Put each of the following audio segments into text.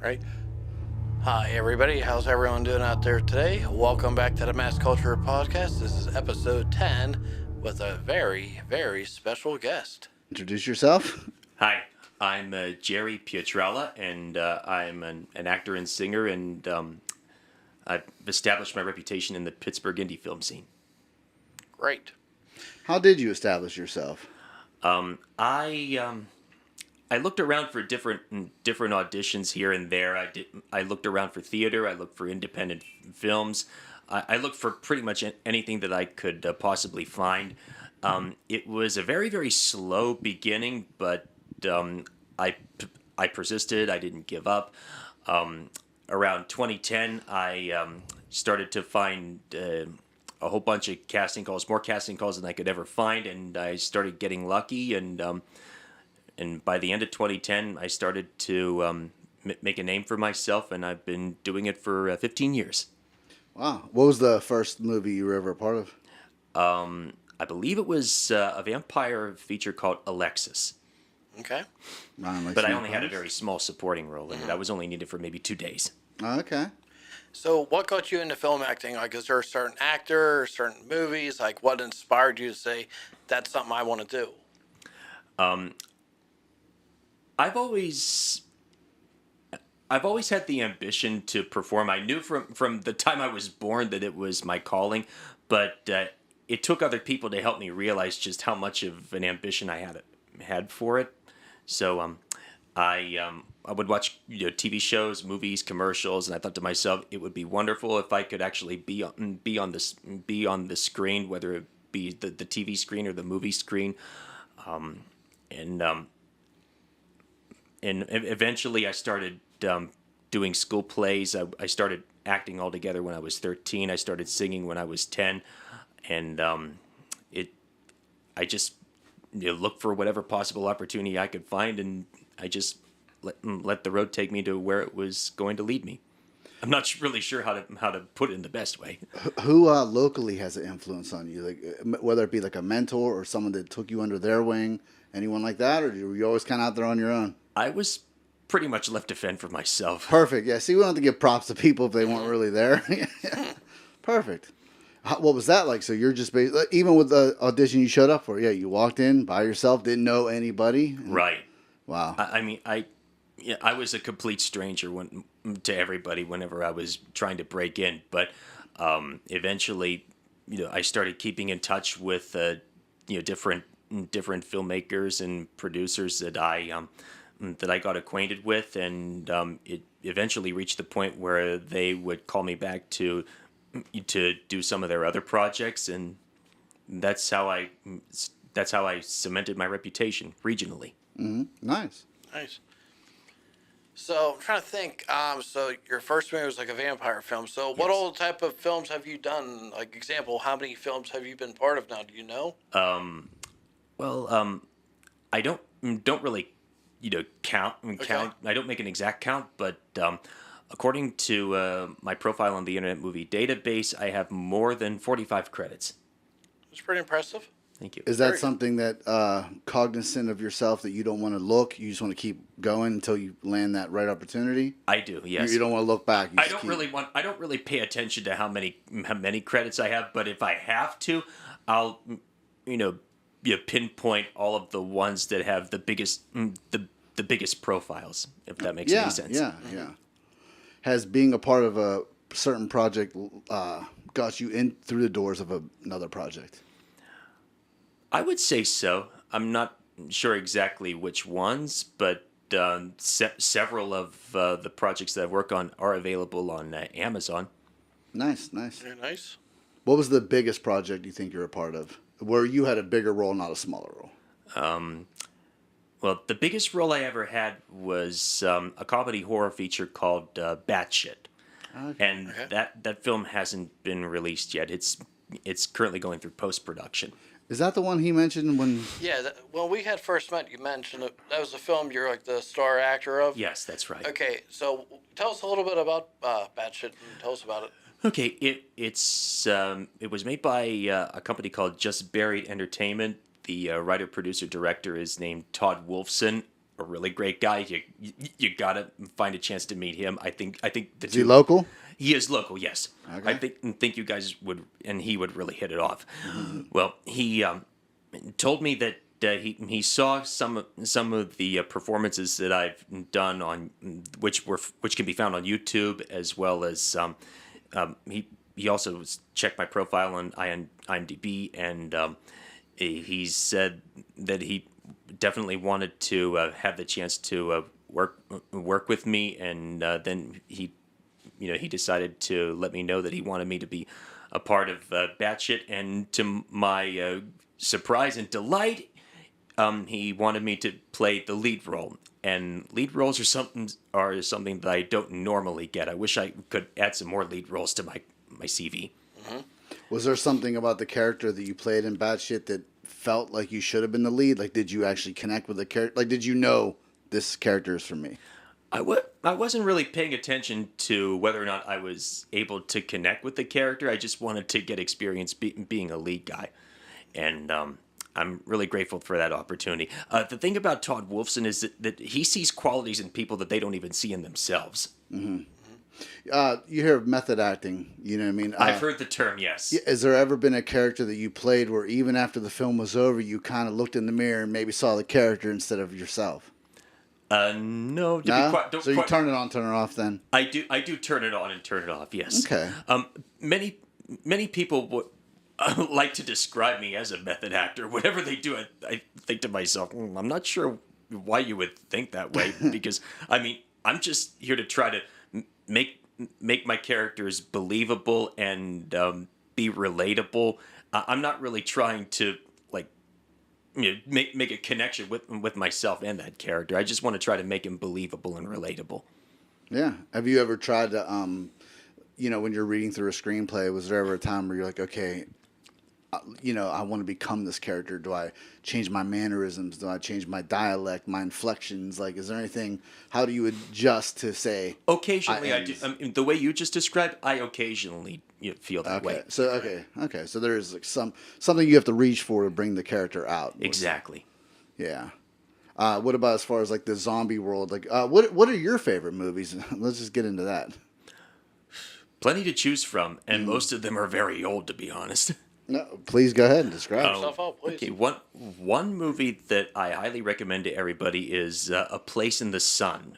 Right? Hi, everybody. How's everyone doing out there today? Welcome back to the Mass Culture Podcast. This is episode 10 with a very, very special guest. Introduce yourself. Hi, I'm Jerry Pietrala, and I'm an actor and singer, and I've established my reputation in the Pittsburgh indie film scene. Great. How did you establish yourself? I looked around for different auditions here and there. I looked around for theater. I looked for independent films. I looked for pretty much anything that I could possibly find. It was a very, very slow beginning, but I persisted. I didn't give up. Around 2010, I started to find a whole bunch of casting calls, more casting calls than I could ever find, and I started getting lucky. And by the end of 2010, I started to make a name for myself, and I've been doing it for 15 years. Wow. What was the first movie you were ever a part of? I believe it was a vampire feature called Alexis. Okay. But I only had a very small supporting role in it. I was only needed for maybe 2 days. Oh, okay. So, what got you into film acting? Like, is there a certain actor or certain movies? Like, what inspired you to say, that's something I want to do? I've always had the ambition to perform. I knew from the time I was born that it was my calling, but it took other people to help me realize just how much of an ambition I had for it. So I would watch TV shows, movies, commercials, and I thought to myself, it would be wonderful if I could actually be on the screen, whether it be the TV screen or the movie screen, and eventually I started doing school plays. I started acting altogether when I was 13. I started singing when I was 10, and I just looked for whatever possible opportunity I could find, and I just let the road take me to where it was going to lead me. I'm not really sure how to put it in the best way. Who locally has an influence on you? Like whether it be like a mentor or someone that took you under their wing, anyone like that, or were you always kind of out there on your own? I was pretty much left to fend for myself. Perfect. Yeah. See, we don't have to give props to people if they weren't really there. Perfect. What was that like? So you're just even with the audition you showed up for? Yeah, you walked in by yourself, didn't know anybody. Right. Wow. I was a complete stranger to everybody whenever I was trying to break in, but eventually, I started keeping in touch with different filmmakers and producers that I got acquainted with, and it eventually reached the point where they would call me back to do some of their other projects, and that's how I cemented my reputation regionally. Mm-hmm. Nice. So, I'm trying to think. So, your first movie was like a vampire film. So, what Yes. all type of films have you done? Like, example, how many films have you been part of now? Do you know? Well, I don't really, count. Okay. I don't make an exact count, but according to my profile on the Internet Movie Database, I have more than 45 credits. It's pretty impressive. Thank you. Is that Very- something that cognizant of yourself that you don't want to look? You just want to keep going until you land that right opportunity? I do. Yes. You don't want to look back. You I just don't I don't really pay attention to how many credits I have, but if I have to, I'll pinpoint all of the ones that have the biggest profiles, if that makes any sense. Yeah. Has being a part of a certain project got you in through the doors of another project? I would say so. I'm not sure exactly which ones, but several of the projects that I work on are available on Amazon. Nice. Very nice. What was the biggest project you think you're a part of, where you had a bigger role, not a smaller role? Well, the biggest role I ever had was a comedy horror feature called Batshit. Okay. And that film hasn't been released yet. It's currently going through post-production. Is that the one he mentioned when? Yeah, when we had first met, you mentioned that was a film you're like the star actor of. Yes, that's right. Okay, so tell us a little bit about Batshit and tell us about it. Okay, it was made by a company called Just Buried Entertainment. The writer, producer, director is named Todd Wolfson, a really great guy. You gotta find a chance to meet him. I think the Is he local? He is local, yes. Okay. I think you guys would, and he would really hit it off. Well, he told me that he saw some of the performances that I've done on which can be found on YouTube, as well as he also checked my profile on IMDb, and he said that he definitely wanted to have the chance to work with me, and then he decided to let me know that he wanted me to be a part of Batshit, and to my surprise and delight, he wanted me to play the lead role. And lead roles are something that I don't normally get. I wish I could add some more lead roles to my CV. Was there something about the character that you played in Batshit that felt like you should have been the lead? Like, did you actually connect with the character? Like, did you know this character is for me? I wasn't really paying attention to whether or not I was able to connect with the character. I just wanted to get experience being a lead guy. And I'm really grateful for that opportunity. The thing about Todd Wolfson is that he sees qualities in people that they don't even see in themselves. You hear of method acting, you know what I mean? I've heard the term, yes. Has there ever been a character that you played where even after the film was over, you kind of looked in the mirror and maybe saw the character instead of yourself? No. So you turn it on, turn it off then? I do turn it on and turn it off, yes. Okay. Many people would like to describe me as a method actor. Whatever they do, I think to myself, I'm not sure why you would think that way, because, I mean, I'm just here to try to make my characters believable and be relatable. I'm not really trying to make a connection with myself and that character. I just want to try to make him believable and relatable. Yeah. Have you ever tried to, when you're reading through a screenplay, was there ever a time where you're like, okay, I want to become this character? Do I change my mannerisms? Do I change my dialect, my inflections? Like, is there anything, how do you adjust to say? Occasionally I do. The way you just described, I occasionally feel that way. So, so there's like something you have to reach for to bring the character out. Exactly. Yeah. What about as far as like the zombie world? Like, what are your favorite movies? Let's just get into that. Plenty to choose from, and most of them are very old, to be honest. No, please go ahead and describe. Yourself out, please. Okay, one movie that I highly recommend to everybody is A Place in the Sun.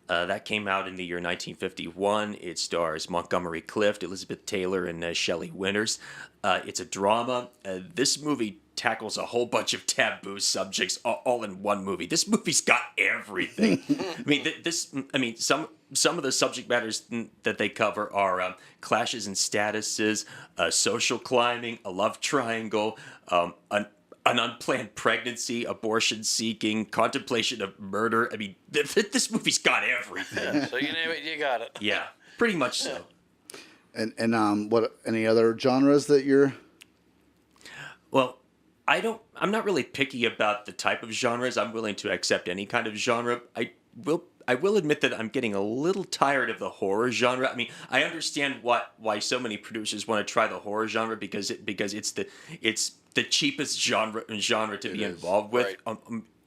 That came out in the year 1951. It stars Montgomery Clift, Elizabeth Taylor, and Shelley Winters. It's a drama. This movie tackles a whole bunch of taboo subjects all in one movie. This movie's got everything. Some of the subject matters that they cover are clashes in statuses, social climbing, a love triangle, an unplanned pregnancy, abortion seeking, contemplation of murder. I mean, this movie's got everything. Yeah, so you name it, you got it. Yeah, pretty much so. And what, any other genres that you're? Well, I'm not really picky about the type of genres. I'm willing to accept any kind of genre. I will admit that I'm getting a little tired of the horror genre. I mean, I understand why so many producers want to try the horror genre because it's the cheapest genre to be involved with, right,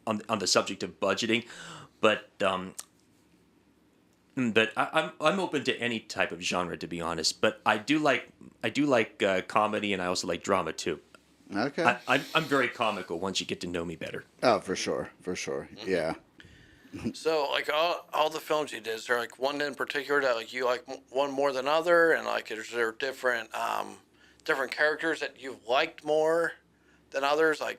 on the subject of budgeting, but I'm open to any type of genre, to be honest. But I do like comedy, and I also like drama too. Okay. I'm very comical once you get to know me better. Oh, for sure, yeah. So, like, all the films you did, is there, like, one in particular that, like, you like one more than other? And, like, is there different characters that you've liked more than others? Like,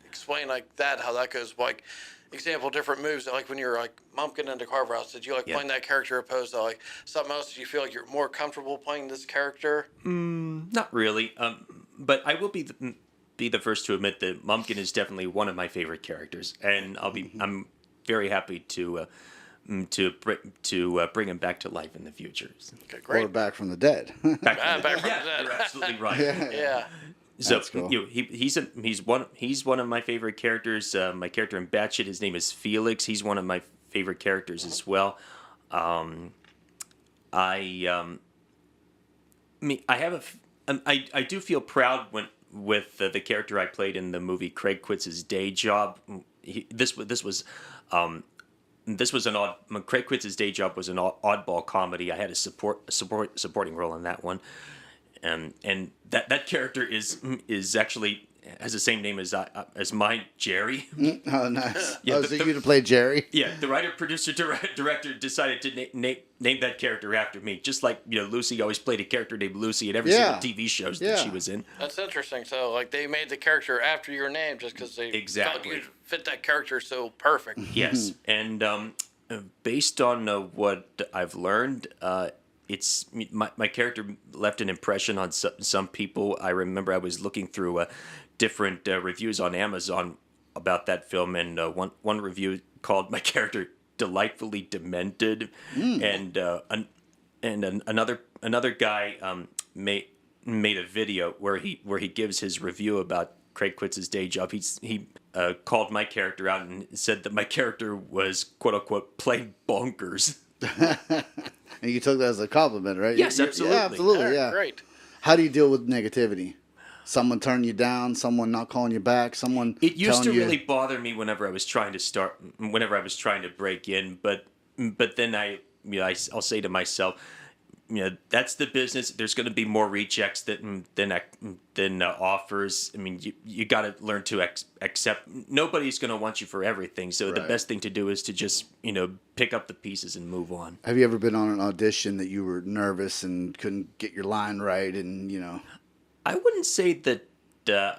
explain, like, that, how that goes. Like, example, different moves. Like, when you're, like, Mumpkin into Carver House, did you like playing that character opposed to, like, something else? Do you feel like you're more comfortable playing this character? Not really. But I will be the first to admit that Mumpkin is definitely one of my favorite characters, and I'm very happy to bring him back to life in the future. Okay, great. Or back from the dead. Back from the dead. You're absolutely right. Yeah. So That's cool. he's one of my favorite characters. My character in Batshit, his name is Felix. He's one of my favorite characters as well. I do feel proud with the character I played in the movie Craig Quits His Day Job, this was an odd. Craig quits his day job was an oddball comedy. I had a supporting role in that one, and that character is actually has the same name as mine, Jerry. Oh, nice. Yeah, so you to play Jerry? Yeah, the writer, producer, director decided to name that character after me. Just like Lucy always played a character named Lucy in every single TV shows that she was in. That's interesting. So, like, they made the character after your name just because they felt you fit that character so perfect. Yes, and based on what I've learned, it's my character left an impression on some people. I remember I was looking through different reviews on Amazon about that film, and one review called my character delightfully demented, and another guy made a video where he gives his review about Craig quits his day job. He called my character out and said that my character was quote unquote plain bonkers. And you took that as a compliment, right? Yes, absolutely. Yeah, absolutely. Yeah. Great. How do you deal with negativity? Someone turn you down, someone not calling you back, someone It used to telling you... really bother me whenever I was trying to break in, but then I'll say to myself, that's the business. There's going to be more rejects than offers. I mean, you got to learn to accept. Nobody's going to want you for everything. So the best thing to do is to just pick up the pieces and move on. Have you ever been on an audition that you were nervous and couldn't get your line right, and I wouldn't say that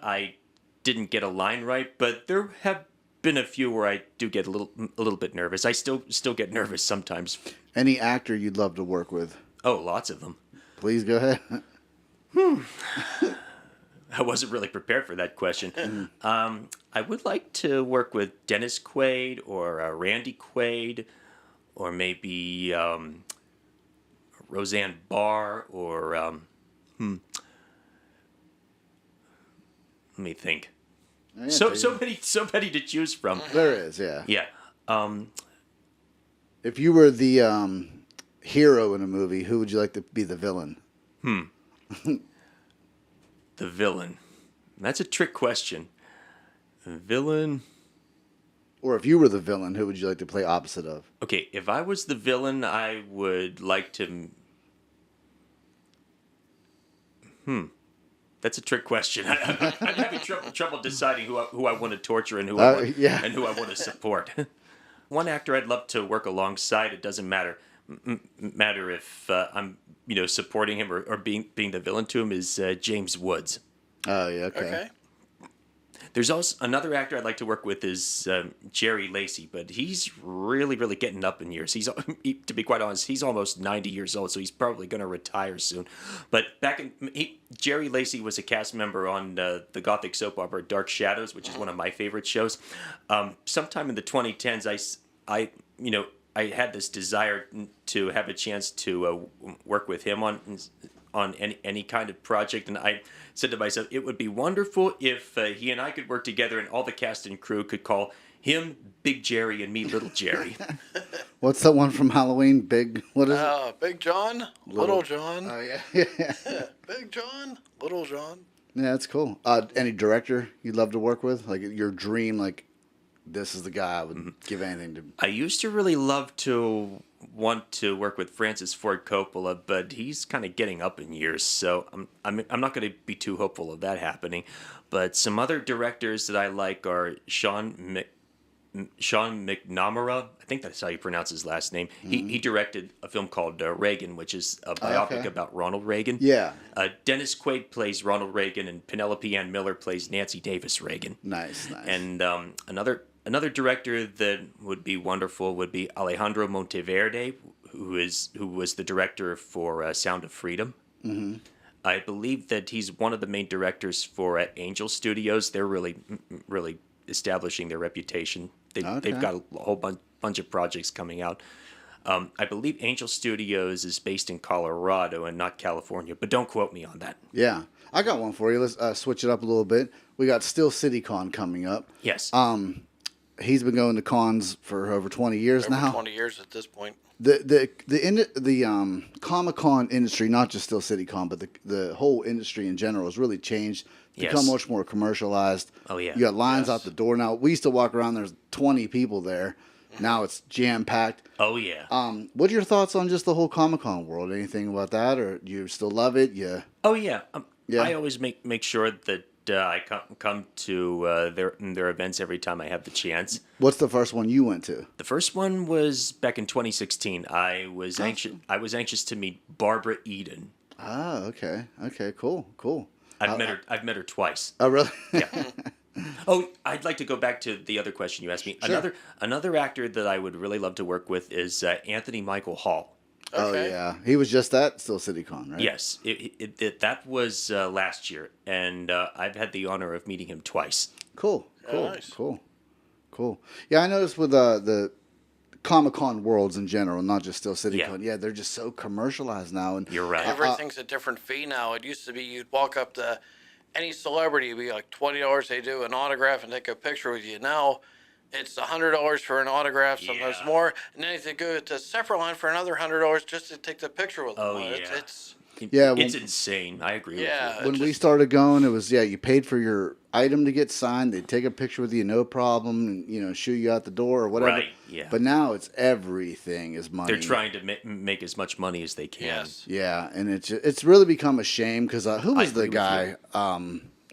I didn't get a line right, but there have been a few where I do get a little bit nervous. I still get nervous sometimes. Any actor you'd love to work with? Oh, lots of them. Please go ahead. I wasn't really prepared for that question. I would like to work with Dennis Quaid or Randy Quaid, or maybe Roseanne Barr, or let me think. Yeah, so many to choose from. There is, yeah. Yeah. If you were the hero in a movie, who would you like to be the villain? The villain. That's a trick question. The villain. Or if you were the villain, who would you like to play opposite of? Okay, if I was the villain, I would like to. That's a trick question. I'm having trouble deciding who I want to torture and who I want to support. One actor I'd love to work alongside. It doesn't matter if I'm supporting him or being the villain to him is James Woods. Oh yeah, okay. There's also another actor I'd like to work with is Jerry Lacey, but he's really getting up in years. To be quite honest, he's almost 90 years old, so he's probably going to retire soon. But Jerry Lacey was a cast member on the gothic soap opera Dark Shadows, which is one of my favorite shows. Sometime in the 2010s, I had this desire to have a chance to work with him on any kind of project, and I said to myself, it would be wonderful if he and I could work together and all the cast and crew could call him Big Jerry and me Little Jerry. What's that one from Halloween? What is it? Big John, Little John. Oh yeah. Big John, Little John. Yeah, that's cool. Any director you'd love to work with? Like your dream, like this is the guy I would give anything to. I used to really want to work with Francis Ford Coppola, but he's kind of getting up in years, so I'm not going to be too hopeful of that happening. But some other directors that I like are Sean McNamara. I think that's how you pronounce his last name. He directed a film called Reagan, which is a biopic about Ronald Reagan. Yeah. Dennis Quaid plays Ronald Reagan, and Penelope Ann Miller plays Nancy Davis Reagan. Nice. And another director that would be wonderful would be Alejandro Monteverde, who was the director for Sound of Freedom. Mm-hmm. I believe that he's one of the main directors for Angel Studios. They're really establishing their reputation. They've got a whole bunch of projects coming out. I believe Angel Studios is based in Colorado and not California, but don't quote me on that. Yeah. I got one for you. Let's switch it up a little bit. We got Still City Con coming up. Yes. He's been going to cons for over 20 years now. 20 years at this point. The Comic-Con industry, not just Still City Con, but the whole industry in general has really changed become Yes. much more commercialized. Oh, yeah. You got lines Yes. out the door now. We used to walk around. There's 20 people there. Now it's jam packed. Oh yeah. What are your thoughts on just the whole Comic-Con world? Anything about that, or do you still love it? Yeah. Oh yeah. Yeah. I always make sure that I come to their events every time I have the chance. What's the first one you went to? The first one was back in 2016. I was anxious to meet Barbara Eden. Ah, okay. Okay, cool. I've met her twice. Oh, really? Yeah. Oh, I'd like to go back to the other question you asked me. Sure. Another actor that I would really love to work with is Anthony Michael Hall. Oh, Okay. yeah. He was just at Still CityCon, right? Yes, that was last year, and I've had the honor of meeting him twice. Cool. Nice. Cool. Yeah, I noticed with the Comic-Con worlds in general, not just Still CityCon. Yeah, they're just so commercialized now. And You're right. Everything's a different fee now. It used to be you'd walk up to any celebrity, it'd be like $20. They do an autograph and take a picture with you. Now it's $100 for an autograph, sometimes Yeah. more, and then you go to a separate line for another $100 just to take the picture with them. Oh, It's, yeah. it's Yeah, well- It's insane. I agree Yeah. with you. when we just- started going, it was you paid for your item to get signed. They'd take a picture with you, no problem, and shoo you out the door or whatever. Right, yeah. But now it's everything is money. They're trying to make as much money as they can. yes. Yeah, and it's really become a shame because who was the agree with guy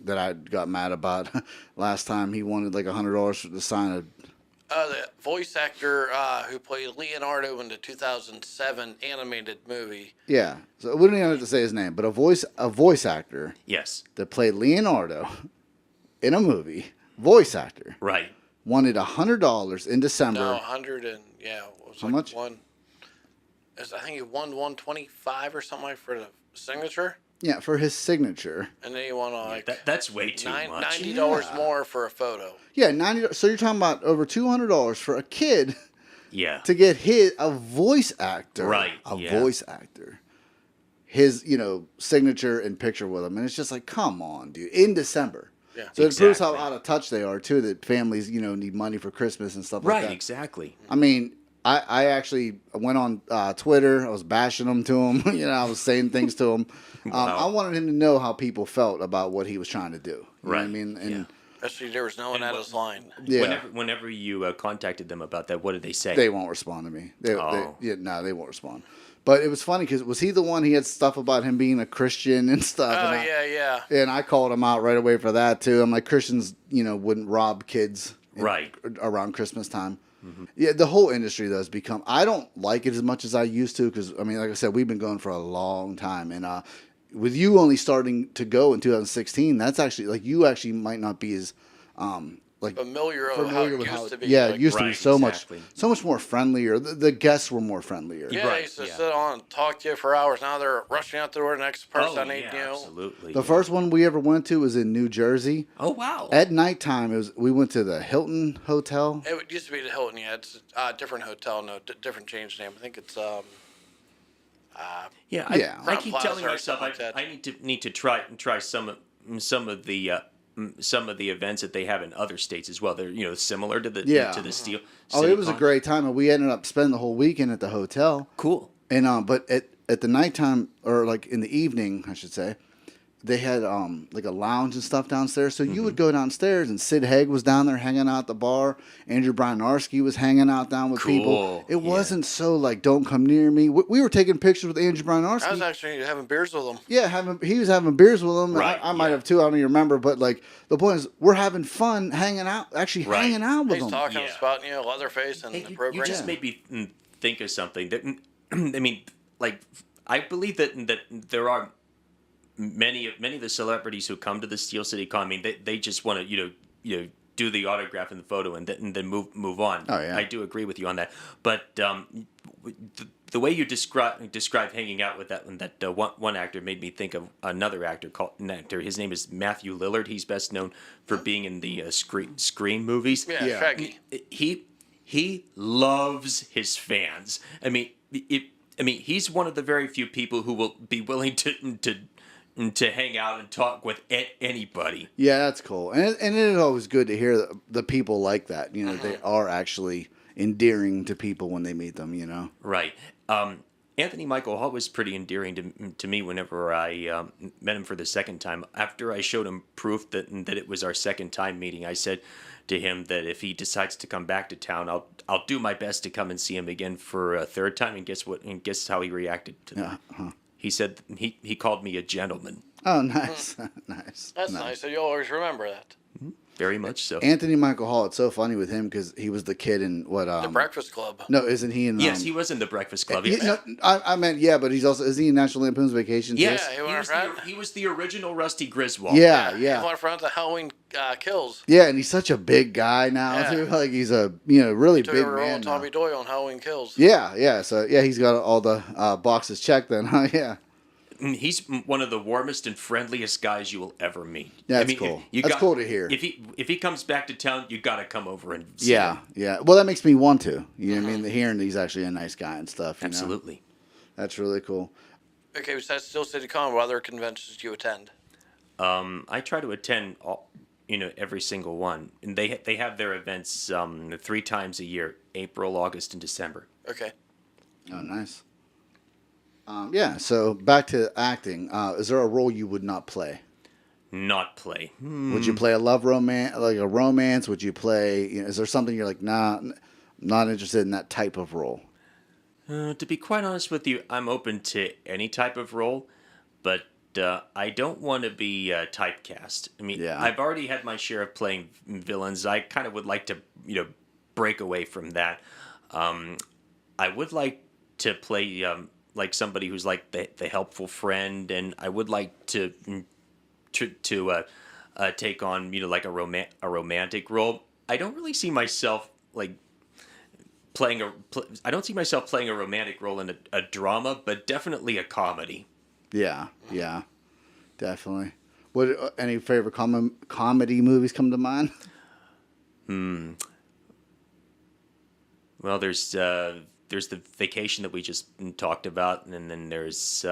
that I got mad about last time? He wanted like $100 to sign a. The voice actor who played Leonardo in the 2007 animated movie. Yeah, so we don't even have to say his name, but a voice actor Yes. that played Leonardo in a movie, voice actor, Right. wanted $100 in December. No, 100 and yeah, what was How like much? I think he won 125 or something like for the signature, Yeah, for his signature. and then he won like That's way too much. $90 Yeah. more for a photo. Yeah, 90. So you're talking about over $200 for a kid Yeah. to get a voice actor, Right, A yeah. voice actor, his signature and picture with him, and it's just like, come on, dude, in December. Yeah. So it proves how Exactly. out of touch they are too. That families, need money for Christmas and stuff like Right. that. Exactly. I mean, I actually went on Twitter. I was bashing him to him. I was saying things to him. Wow. I wanted him to know how people felt about what he was trying to do. You know what I Right, mean? And yeah. Especially there was no one And at what- his line. yeah. Whenever you contacted them about that, what did they say? They won't respond to me. They Oh. they won't respond. But it was funny because was he the one? He had stuff about him being a Christian and stuff. Oh, and yeah. And I called him out right away for that too. I'm like, Christians, wouldn't rob kids Right. around Christmas time. Yeah, the whole industry though has become. I don't like it as much as I used to because I mean, like I said, we've been going for a long time, and with you only starting to go in 2016, that's actually like you actually might not be as like Familiar of how familiar it with used how to be. yeah, like, it used to be Right, so exactly. much more friendlier. The guests were more friendlier. Yeah, Right, they used to yeah. sit on and talk to you for hours. Now they're rushing out the door. The next person Oh, ain't, yeah, absolutely. The first one we ever went to was in New Jersey. Oh wow. At nighttime, we went to the Hilton Hotel. It used to be the Hilton. Yeah, it's a different hotel. No, different change name. I think it's Yeah, Yeah. I Crowne keep Plaza telling or myself something like that. I need to try some of the events that they have in other states as well. They're similar to the Yeah. to the Steel. Oh, it was a CityCon. great time, and we ended up spending the whole weekend at the hotel. Cool. And but at the nighttime or like in the evening, I should say, they had like a lounge and stuff downstairs. So you would go downstairs, and Sid Haig was down there hanging out at the bar. Andrew Bryanarski was hanging out down with people. Cool, It yeah. wasn't so like don't come near me. We were taking pictures with Andrew Bryanarski. I was actually having beers with them. Yeah, he was having beers with them. Right, I might yeah. have too. I don't even remember. But like the point is, we're having fun hanging out. Actually, Right. hanging out with He's them. talking Yeah. about Leatherface and Hey, the you program. just made me think of something that I mean, like I believe that there are many of the celebrities who come to the Steel City Con. I mean, they just want to do the autograph and the photo and then move on. Oh, yeah. I do agree with you on that. But the way you describe hanging out with that one actor made me think of another actor His name is Matthew Lillard. He's best known for being in the Scream movies. Yeah, Yeah. Shaggy. He loves his fans. I mean, he's one of the very few people who will be willing to hang out and talk with anybody. Yeah, that's cool, and it is always good to hear the people like that. They are actually endearing to people when they meet them. Right. Anthony Michael Hall was pretty endearing to me whenever I met him for the second time. After I showed him proof that it was our second time meeting, I said to him that if he decides to come back to town, I'll do my best to come and see him again for a third time. And guess what? And guess how he reacted to that? He said he called me a gentleman. Oh, nice, nice. That's nice. So you always remember that. Very much so. Anthony Michael Hall. It's so funny with him because he was the kid in what? The Breakfast Club. No, isn't he in? Yes, he was in the Breakfast Club. He, Yes. no, I meant but he's also is he in National Lampoon's Vacation? too? Yes, Yeah, he was the original Rusty Griswold. Yeah, He yeah. went front of the Halloween Kills. Yeah, and he's such a big guy now Yeah. too. Like he's a really Took big over man. old Tommy Doyle on Halloween Kills. Yeah, yeah. So yeah, he's got all the boxes checked then. Huh? Yeah. He's one of the warmest and friendliest guys you will ever meet. That's cool. That's cool to hear. If he comes back to town, you got to come over and see Yeah, him. yeah. Well, that makes me want to. You know what I mean? Hearing that he's actually a nice guy and stuff. You know? Absolutely. That's really cool. Okay, besides Steel City Con, what other conventions do you attend? I try to attend every single one, and they have their events 3 times a year: April, August, and December. Okay. Oh, nice. Yeah. So back to acting. Is there a role you would not play? Not play. Would you play a love romance, like a romance? Would you play? Is there something you're like, nah, not interested in that type of role? To be quite honest with you, I'm open to any type of role, but I don't want to be typecast. I mean, Yeah. I've already had my share of playing villains. I kind of would like to, break away from that. I would like to play like somebody who's like the helpful friend, and I would like to take on like a romantic role. I don't really see myself like I don't see myself playing a romantic role in a drama, but definitely a comedy. Yeah, yeah, definitely. What any favorite comedy movies come to mind? Well, there's the Vacation that we just talked about, and then there's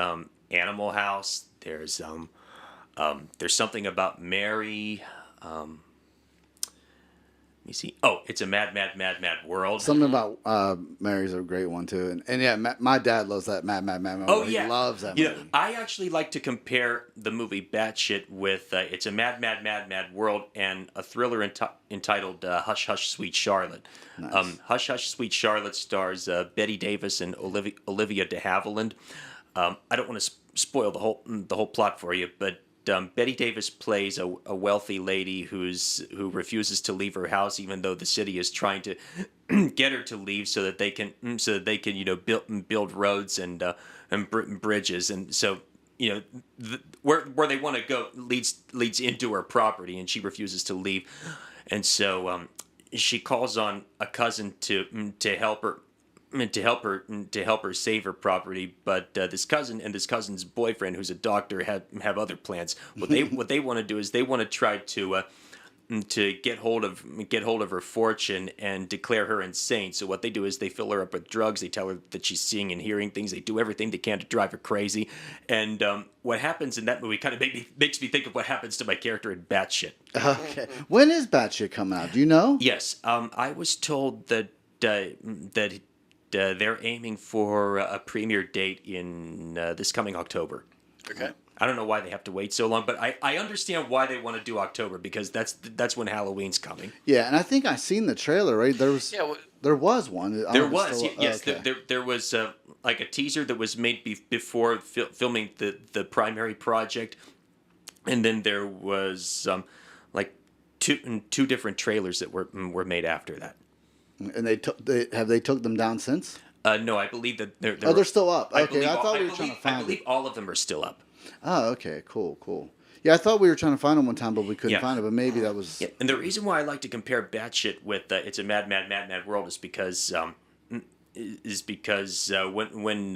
Animal House. There's something about Mary. Let me see. Oh, it's a mad world. Something about Mary's a great one too, and yeah, my dad loves that Mad. Oh He yeah, loves that movie. I actually like to compare the movie Batshit with It's a Mad World and a thriller entitled Hush Hush Sweet Charlotte. Nice. Hush Hush Sweet Charlotte stars Betty Davis and Olivia de Havilland. I don't want to spoil the whole plot for you, but Betty Davis plays a wealthy lady who refuses to leave her house, even though the city is trying to get her to leave so that they can build roads and bridges, and so where they want to go leads into her property, and she refuses to leave, and so she calls on a cousin to help her. To help her save her property, but this cousin and this cousin's boyfriend, who's a doctor, have other plans. What they want to do is they want to try to get hold of her fortune and declare her insane. So what they do is they fill her up with drugs. They tell her that she's seeing and hearing things. They do everything they can to drive her crazy. And what happens in that movie kind of makes me think of what happens to my character in Batshit. Okay, when is Batshit coming out? Do you know? Yes, I was told that they're aiming for a premiere date in this coming October. Okay. I don't know why they have to wait so long, but I understand why they want to do October, because that's when Halloween's coming. Yeah, and I think I seen the trailer. Right, there was one. There was, yes. Okay. There was like a teaser that was made before filming the primary project, and then there was like two different trailers that were made after that. And they took them down since? No, I believe that they're still up. Okay, I thought we were trying to find I believe all of them are still up. Oh, okay, cool. Yeah, I thought we were trying to find them one time, but we couldn't Yeah. find it. But maybe that was. Yeah, and the reason why I like to compare Batshit with It's a Mad World is because when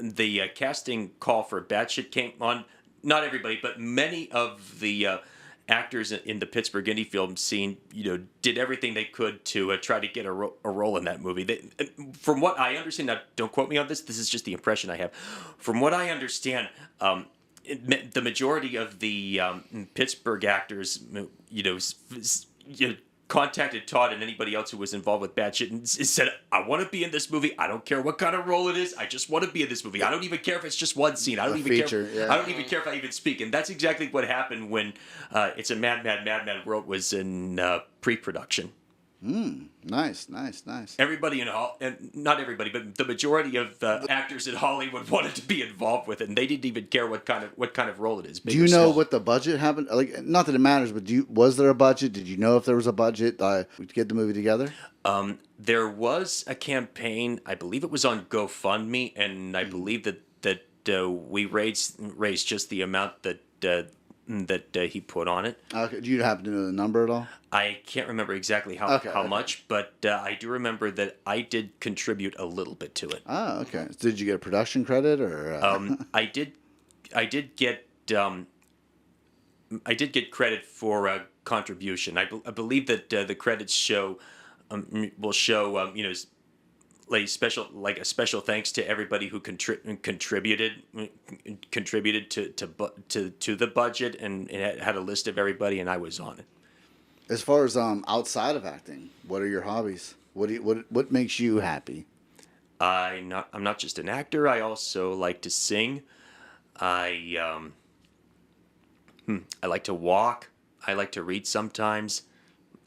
the casting call for Batshit came on, not everybody, but many of the actors in the Pittsburgh indie film scene, did everything they could to try to get a role in that movie. From what I understand, now don't quote me on this. This is just the impression I have. From what I understand, the majority of the Pittsburgh actors, contacted Todd and anybody else who was involved with Bad Shit and said, I want to be in this movie. I don't care what kind of role it is. I just want to be in this movie. I don't even care if it's just one scene. I don't even feature, care. yeah. I don't even care if I even speak. And that's exactly what happened when It's a Mad, Mad, Mad, Mad World was in pre-production. Nice. Everybody and not everybody, but the majority of actors in Hollywood wanted to be involved with it, and they didn't even care what kind of role it is. Do you know what the budget happened? Like, not that it matters, but was there a budget? Did you know if there was a budget to get the movie together? There was a campaign. I believe it was on GoFundMe, and I believe that we raised just the amount that he put on it. Okay. Do you happen to know the number at all? I can't remember exactly how much, but I do remember that I did contribute a little bit to it. Oh, okay. Did you get a production credit or? I did get credit for a contribution. I believe that the credits will show like a special thanks to everybody who contributed to the budget, and it had a list of everybody, and I was on it. As far as outside of acting, what are your hobbies? What makes you happy? I'm not just an actor. I also like to sing. I like to walk. I like to read sometimes.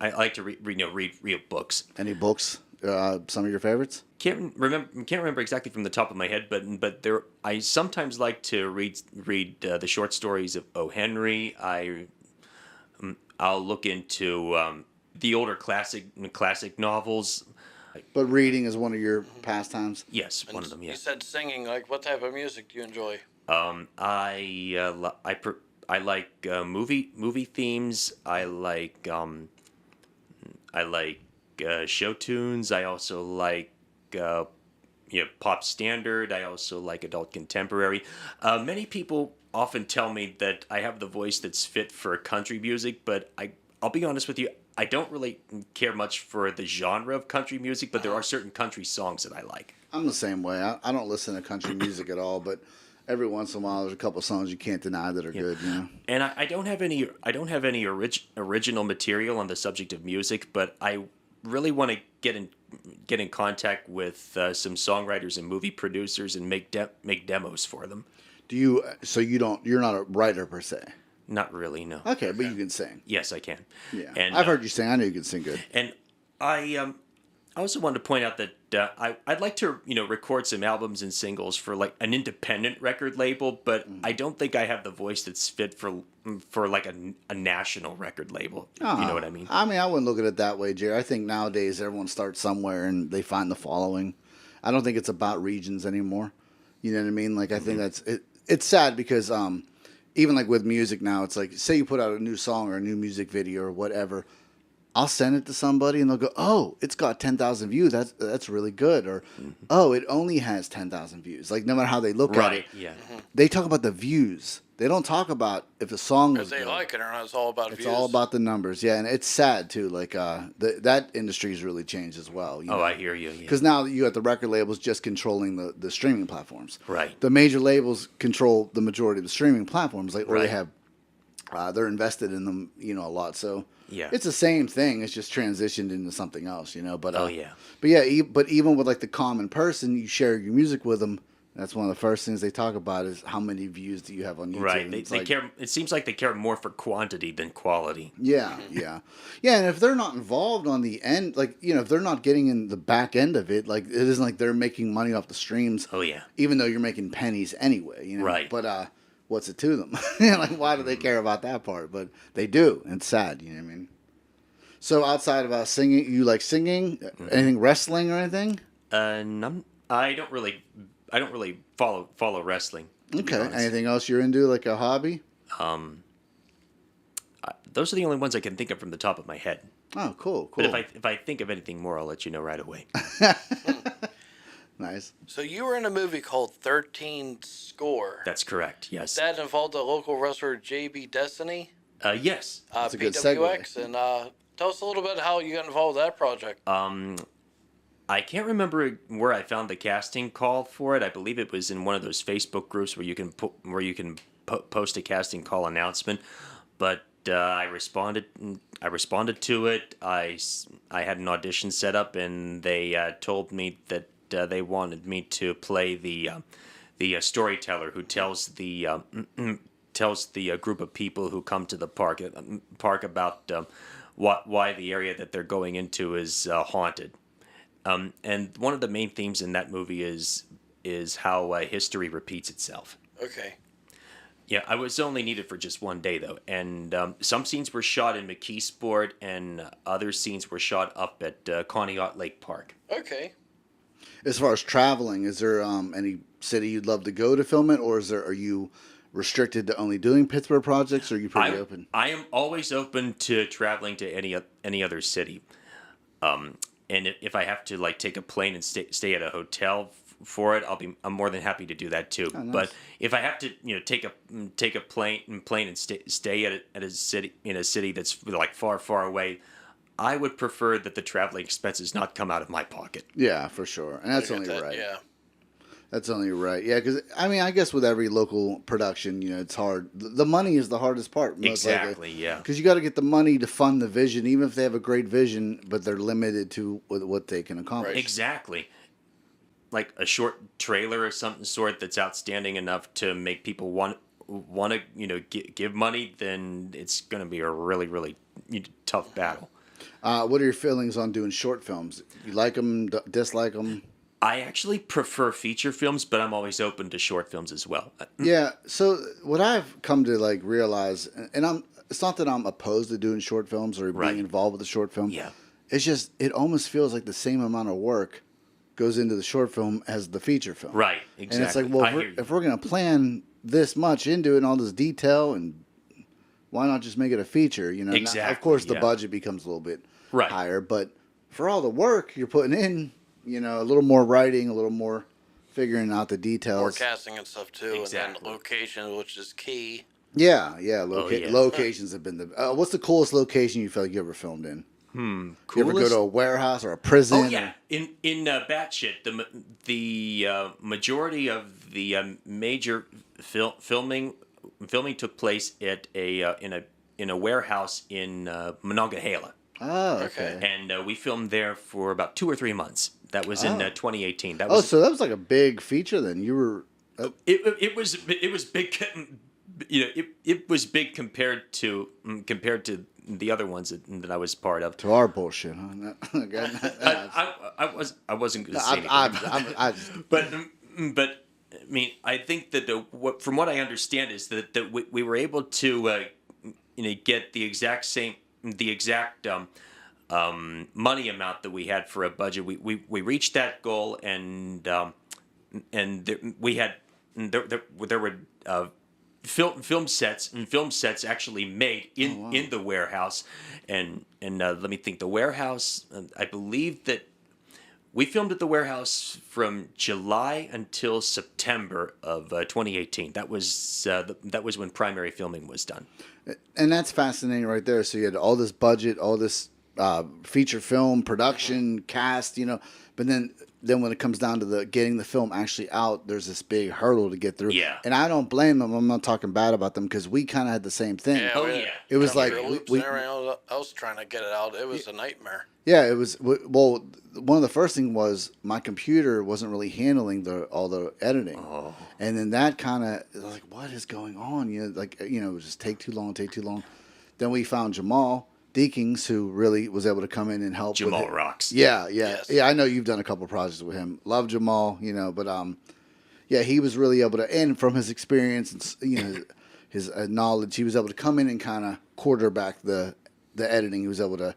I like to read books. Any books? Some of your favorites? Can't remember exactly from the top of my head, but there I sometimes like to read the short stories of O. Henry. I'll look into the older classic novels. But reading is one of your pastimes? Yes, one of them. You Yes. said singing. Like, what type of music do you enjoy? I like movie themes. I like show tunes. I also like pop standard. I also like adult contemporary. Many people often tell me that I have the voice that's fit for country music, but I'll be honest with you, I don't really care much for the genre of country music, but there are certain country songs that I like. I'm the same way. I don't listen to country music at all, but every once in a while there's a couple songs you can't deny that are good. You know? And I don't have any original material on the subject of music, but I really want to get in contact with some songwriters and movie producers and make demos for them. You're not a writer per se? Not really, no. Okay, but you can sing. Yes, I can. Yeah, and I've heard you sing. I know you can sing good. And I also wanted to point out that I'd like to record some albums and singles for like an independent record label, but I don't think I have the voice that's fit for like a national record label. You know what I mean? I mean, I wouldn't look at it that way, Jerry. I think nowadays everyone starts somewhere and they find the following. I don't think it's about regions anymore. You know what I mean? Like, I think that's it. It's sad because even like with music now, it's like, say you put out a new song or a new music video or whatever, I'll send it to somebody and they'll go, oh, it's got 10,000 views. That's really good. Or, oh, it only has 10,000 views. Like, no matter how they look at it, yeah. they talk about the views. They don't talk about if the song was If they good. like it or not, it's all about views. It's all about the numbers. Yeah, and it's sad, too. Like, that industry's really changed as well. You know? I hear you. Yeah. Because now you got the record labels just controlling the streaming platforms. Right. The major labels control the majority of the streaming platforms, or they Right. have, they're invested in them, a lot. So Yeah. it's the same thing. It's just transitioned into something else, But yeah. but even with like the common person, you share your music with them. That's one of the first things they talk about is how many views do you have on YouTube. Right. And They it's like, care. It seems like they care more for quantity than quality. Yeah. And if they're not involved on the end, like, if they're not getting in the back end of it, like, it isn't like they're making money off the streams. Oh yeah. Even though you're making pennies anyway, Right. But what's it to them? Like, why do they care about that part? But they do. And it's sad, you know what I mean? So outside of singing, you like singing? Anything wrestling or anything? I don't really follow wrestling. Okay. Anything else you're into, like a hobby? Those are the only ones I can think of from the top of my head. Oh, cool. But if I think of anything more, I'll let you know right away. Nice. So you were in a movie called 13 Score. That's correct. Yes. That involved the local wrestler JB Destiny, Yes. That's a good PWX, segue. and tell us a little bit how you got involved with that project. I can't remember where I found the casting call for it. I believe it was in one of those Facebook groups where you can post a casting call announcement. But I responded. I responded to it. I had an audition set up, and they told me that they wanted me to play the storyteller who tells the tells the group of people who come to the park about why the area that they're going into is haunted. And one of the main themes in that movie is how history repeats itself. Okay. Yeah, I was only needed for just one day though, and some scenes were shot in McKeesport, and other scenes were shot up at Conneaut Lake Park. Okay. As far as traveling, is there any city you'd love to go to film it, or are you restricted to only doing Pittsburgh projects, or are you pretty open? I am always open to traveling to any other city, and if I have to like take a plane and stay at a hotel for it, I'm more than happy to do that too. Oh, nice. But if I have to, take a plane and stay at a city that's like far away, I would prefer that the traveling expenses not come out of my pocket. Yeah, for sure, and that's I get only that, right. Yeah. That's only right. Yeah, because I mean, I guess with every local production, it's hard. The money is the hardest part. Exactly. Yeah. Because you got to get the money to fund the vision, even if they have a great vision, but they're limited to what they can accomplish. Right. Exactly. Like a short trailer or something sort that's outstanding enough to make people want to give money, then it's going to be a really tough battle. What are your feelings on doing short films? You like them? Dislike them? I actually prefer feature films, but I'm always open to short films as well. Yeah. So what I've come to realize, and it's not that I'm opposed to doing short films or Right. being involved with a short film. Yeah. It's just it almost feels like the same amount of work goes into the short film as the feature film. Right. Exactly. And it's like, well, if we're going to plan this much into it and all this detail, and why not just make it a feature? Now, Exactly, of course, the yeah. budget becomes a little bit Right. higher, but for all the work you're putting in, a little more writing, a little more figuring out the details. More casting and stuff too, and Exactly. then location, which is key. Yeah. yeah. Locations have been the. What's the coolest location you feel like you ever filmed in? You ever go Coolest? to a warehouse or a prison? Oh yeah, in Batshit, the majority of the major filming took place at in a warehouse in Monongahela, Oh, okay. Okay. and we filmed there for about 2 or 3 months. That was in 2018. That Oh, was so that was like a big feature then. You were. it was big. It was big compared to the other ones that I was part of. To our bullshit, huh? I wasn't going to say anything. But I mean, I think that from what I understand is that we were able to get the exact money amount that we had for a budget. We reached that goal, and there were film sets actually made in the warehouse, and let me think. The warehouse, I believe that we filmed at the warehouse from July until September of 2018. That was when primary filming was done. And that's fascinating right there. So you had all this budget, all this feature film production cast, but then when it comes down to getting the film actually out, there's this big hurdle to get through. Yeah. And I don't blame them. I'm not talking bad about them because we kind of had the same thing. Yeah, Oh, we- yeah. It was like computer loops we and everything else trying to get it out. It was a nightmare. yeah, it was well. One of the first thing was my computer wasn't really handling all the editing, and then that kind of like, what is going on? It would just take too long. Then we found Jamal Deakings, who really was able to come in and help. Jamal with it. rocks. Yeah. Yes. I know you've done a couple projects with him. Love Jamal, but yeah, he was really able to, and from his experience and his knowledge, he was able to come in and kind of quarterback the editing. He was able to,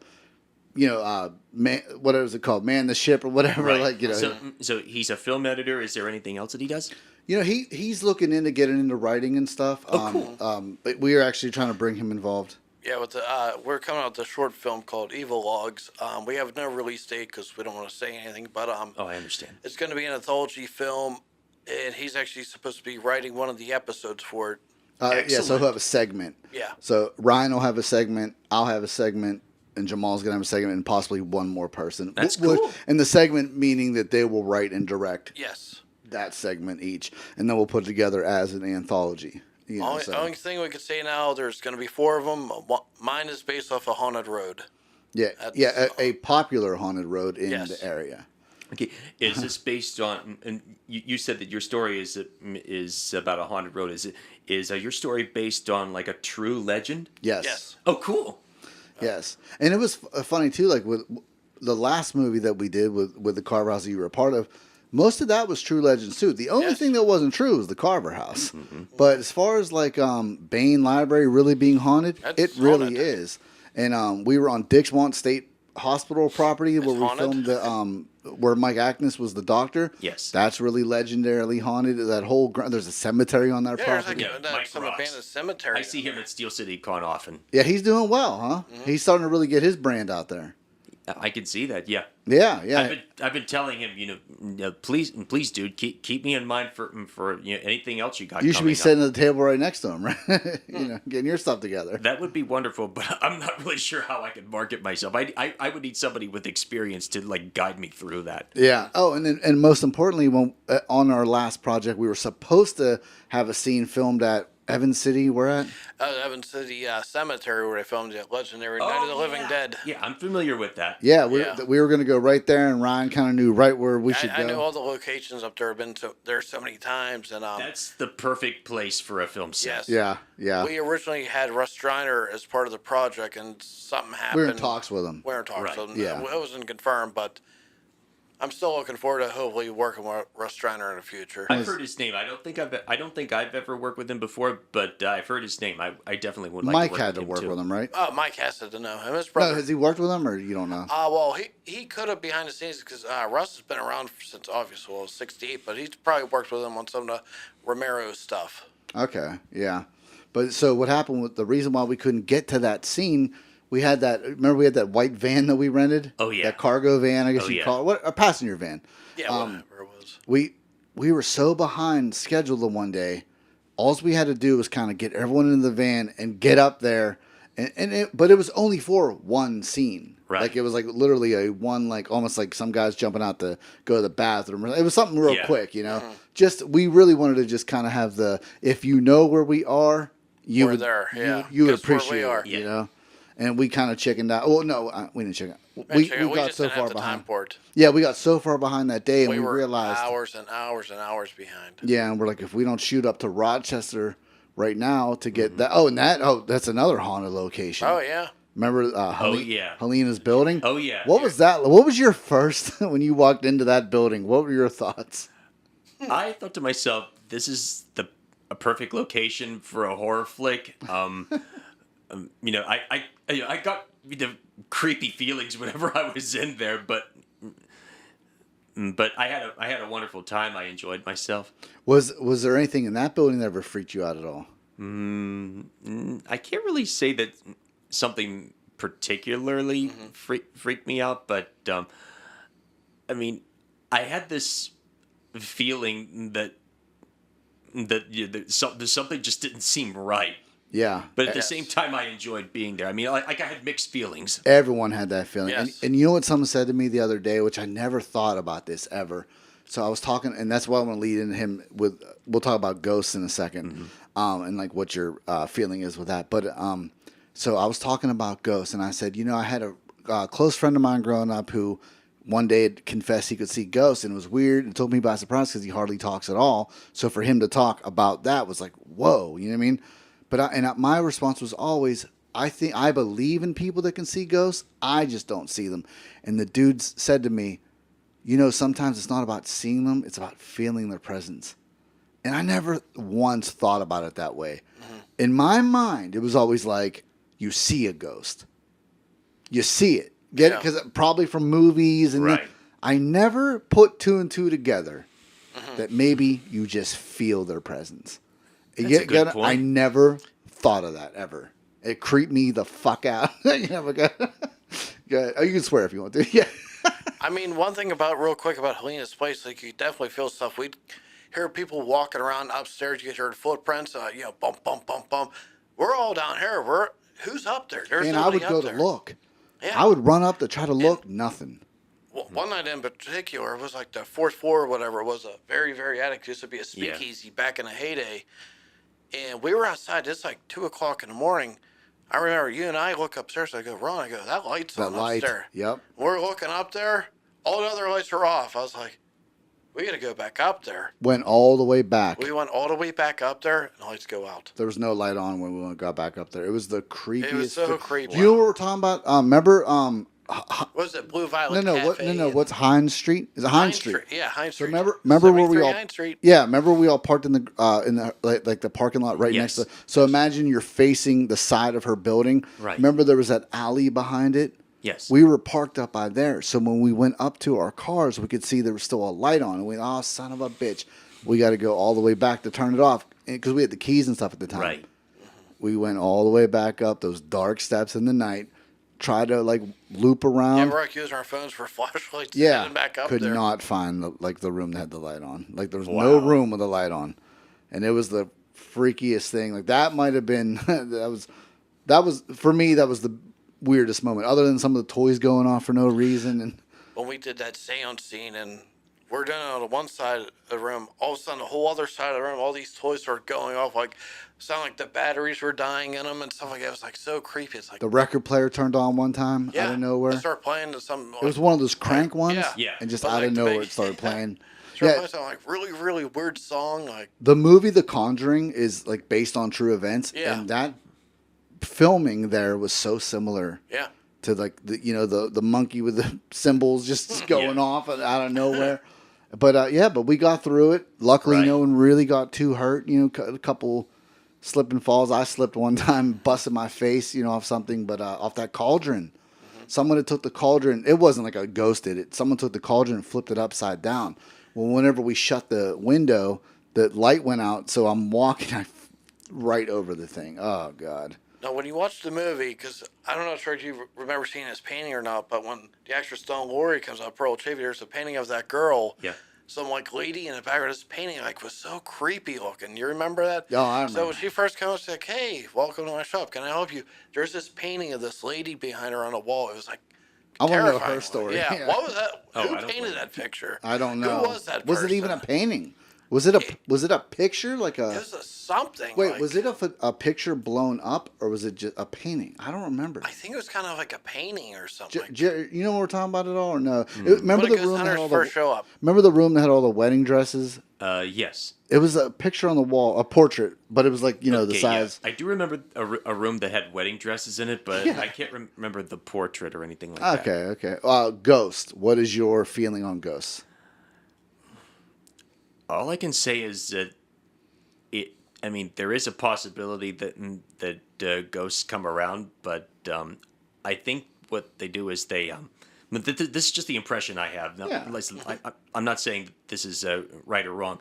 what is it called, man the ship or whatever. Right. Like So he's a film editor. Is there anything else that he does? he's looking into getting into writing and stuff. Cool. But we are actually trying to bring him involved. Yeah, with we're coming out with a short film called Evil Logs. We have no release date because we don't want to say anything, but Oh, I understand. it's going to be an anthology film, and he's actually supposed to be writing one of the episodes for it. Yeah, so Excellent. he'll have a segment. Yeah. So Ryan will have a segment. I'll have a segment. And Jamal's going to have a segment and possibly one more person. That's cool. And the segment meaning that they will write and direct Yes. that segment each. And then we'll put it together as an anthology. You know, Only thing we could say now, there's going to be 4 of them. Mine is based off a haunted road. yeah, That's, yeah, a popular haunted road in Yes. the area. Okay, is this based on? And you said that your story is about a haunted road. Is your story based on like a true legend? Yes. Yes. Oh, cool. Yes, and it was funny too. Like with the last movie that we did with the Carver House that you were a part of, most of that was true legends too. The only Yes. thing that wasn't true was the Carver House. But as far as like Bain Library really being haunted, That's it really haunted. is. And we were on Dixmont State Hospital property where we haunted? filmed the where Mike Ackness was the doctor. Yes. That's really legendarily haunted. That whole there's a cemetery on that Yeah, there's property. like Yeah, Mike some rocks. abandoned cemetery. I see him at Steel City Con often. Yeah, he's doing well, huh? He's starting to really get his brand out there. I can see that. Yeah. Yeah, yeah. I've been telling him, please, dude, keep me in mind for anything else you got. You should coming be up. sitting at the table right next to him, right? Getting your stuff together. That would be wonderful, but I'm not really sure how I could market myself. I would need somebody with experience to like guide me through that. Yeah. Oh, and most importantly, when on our last project, we were supposed to have a scene filmed at Evans City. We're at. Evans City Cemetery where they filmed the legendary Night of the Living Dead. Yeah, I'm familiar with that. Yeah, Yeah. we were going to go right there, and Ryan kind of knew right where we should I go. know all the locations up there. I've been there so many times, and That's the perfect place for a film set. yes, Yeah, yeah. We originally had Russ Striner as part of the project, and something happened. We were in talks with him. We were in talks. Right. So Yeah. it wasn't confirmed, but I'm still looking forward to hopefully working with Russ Striner in the future. I've heard his name. I don't think I've ever worked with him before, but I've heard his name. I definitely would like Mike to work had with to him work too. with him, right? Oh, Mike has to know him. His No, brother. has he worked with him, or you don't know? Well, he could have behind the scenes because Russ has been around since obviously 68, but he's probably worked with him on some of the Romero stuff. Okay, yeah. But so what happened with the reason why we couldn't get to that scene? We had that. Remember, we had that white van that we rented. Oh, yeah. That cargo van, I guess Oh, you yeah. call it. What, a passenger van. Yeah, whatever it was. We were so behind schedule the one day. All we had to do was kind of get everyone into the van and get up there, but it was only for one scene. Right. Like it was like literally a one, like almost like some guys jumping out to go to the bathroom. It was something real Yeah. quick, Just we really wanted to just kind of have the if you know where we are, you We're would there, yeah. you would Guess where we appreciate are. it, Yeah. And we kind of chickened out. Well, no, we didn't chicken out. We got just so didn't far have the time behind. for it. Yeah, we got so far behind that day, and we were realized. hours and hours and hours behind. Yeah, and we're like, if we don't shoot up to Rochester right now to get Mm-hmm. that. That's another haunted location. Oh yeah. Remember? Yeah. Helena's building. Oh, yeah. What was that? What was your first when you walked into that building? What were your thoughts? I thought to myself, this is a perfect location for a horror flick. I got the creepy feelings whenever I was in there, but I had a wonderful time. I enjoyed myself. Was there anything in that building that ever freaked you out at all? I can't really say that something particularly freaked me out, but I mean, I had this feeling that something just didn't seem right. Yeah, But at the same time, I enjoyed being there. I mean, like I had mixed feelings. everyone had that feeling. Yes. And you know what someone said to me the other day, which I never thought about this ever. So I was talking, and that's why I want to lead into him with. We'll talk about ghosts in a 2nd and like what your feeling is with that. But so I was talking about ghosts, and I said, I had a close friend of mine growing up who one day had confessed he could see ghosts, and it was weird. It took me by surprise because he hardly talks at all. So for him to talk about that was like, whoa, you know what I mean? But my response was always, I believe in people that can see ghosts. I just don't see them. And the dude said to me, sometimes it's not about seeing them, it's about feeling their presence. And I never once thought about it that way. In my mind, it was always like, you see a ghost. You see it. Get it? Because probably from movies. And Right. I never put 2 and 2 together that maybe you just feel their presence. That's a good point. I never thought of that ever. It creeped me the fuck out. Go ahead. Oh, you can swear if you want to. Yeah. I mean, one thing real quick about Helena's place, like you definitely feel stuff. We'd hear people walking around upstairs. You heard footprints. Bump, bump, bump, bump. We're all down here. Who's up there? There's And I nobody would go up to there. look. Yeah. I would run up to try to look. Nothing. Well, one night in particular, it was like the 4th floor or whatever. It was a very, very attic. Used to be a Yeah. speakeasy back in the heyday. and we were outside. It's like 2 o'clock in the morning. I remember you and I look upstairs. I go, Ron, I go, that light's That on light. upstairs. Yep. We're looking up there. All the other lights are off. I was like, we got to go back up there. Went all the way back. We went all the way back up there, and the lights go out. There was no light on when we got back up there. It was the creepiest. It was so thing. creepy. Do you know what we're talking about? Remember? What was it? Blue Violet No, Cafe no. What's Hines Street? Is it Hines Street? Yeah, Hines Street. Remember where we all? Hines Street. Yeah, remember we all parked in the like the parking lot right next Yes. to. So imagine you're facing the side of her building. Right. Remember there was that alley behind it. Yes. We were parked up by there. So when we went up to our cars, we could see there was still a light on, and we oh son of a bitch, we got to go all the way back to turn it off because we had the keys and stuff at the time. Right. We went all the way back up those dark steps in the night. Tried to like loop around. Yeah, we're like using our phones for flashlights. Yeah, Sitting back up could there. not find the room that had the light on. Like there was no room with the light on, and it was the freakiest thing. Like that might have been that was for me. That was the weirdest moment, other than some of the toys going off for no reason. And When we did that seance scene, and we're doing it on the one side of the room, all of a sudden the whole other side of the room, all these toys started going off, like sound like the batteries were dying in them and stuff like that. It was like so creepy. It's like the record player turned on one time yeah, out of nowhere. They started playing to some. It was one of those crank ones, Yeah. and just But out like of the nowhere big- it started playing. started Yeah, playing some like really really weird song. Like the movie The Conjuring is like based on true events, Yeah. and that filming there was so similar. yeah, To like the monkey with the cymbals just going Yeah. off out of nowhere. But we got through it. Luckily, Right. no one really got too hurt. A couple slip and falls. I slipped one time, busted my face, off something, but off that cauldron. Someone had took the cauldron. It wasn't like a ghost did it. Someone took the cauldron and flipped it upside down. Well, whenever we shut the window, the light went out. So I'm walking right over the thing. Oh God. no. When you watch the movie, because I don't know if you remember seeing this painting or not, but when the actress Dawn Laurie comes up, Pearl Chafee, there's a painting of that girl. Yeah. Some like lady in the background. This painting like was so creepy looking. You remember that? Oh, I So remember. when she first comes, she's like, "Hey, welcome to my shop. Can I help you?" There's this painting of this lady behind her on the wall. It was like I want to know terrifying. her story. Yeah. What was that? Oh, I Who don't painted blame that picture? I don't know. Who was that? Was it even a person? painting? Was it a picture like a? It was a something. Wait, like, was it a picture blown up or was it just a painting? I don't remember. I think it was kind of like a painting or something. You know what we're talking about at all or no? Remember When the it goes room that had Hunter's all first the show up. Remember the room that had all the wedding dresses? Yes. It was a picture on the wall, a portrait, but it was like the Okay, yeah. size. I do remember a room that had wedding dresses in it, but Yeah. I can't remember the portrait or anything like that. Okay. Ghost. What is your feeling on ghosts? All I can say is that there is a possibility that ghosts come around, but I think what they do is they but this is just the impression I have. Now, Yeah. listen, I'm not saying that this is right or wrong,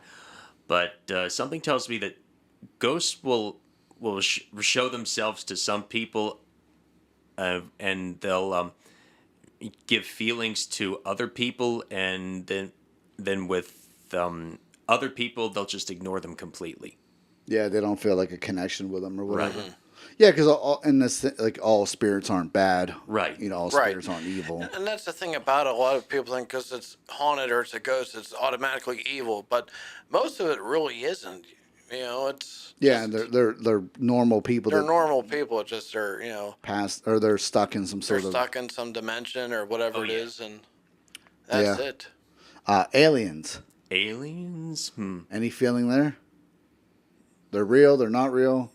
but something tells me that ghosts will show themselves to some people, and they'll give feelings to other people, and then with other people they'll just ignore them completely. Yeah, they don't feel like a connection with them or whatever. Right. Yeah, because all spirits aren't bad. Right. All Right. spirits aren't evil. And that's the thing about it. A lot of people think because it's haunted or it's a ghost, it's automatically evil. But most of it really isn't. It's Yeah, and they're normal people. they're that normal people. It's just pass or they're stuck in some they're sort of stuck in some dimension or whatever it yeah. is, and that's Yeah. it. aliens. Aliens? Any feeling there? They're real. They're not real.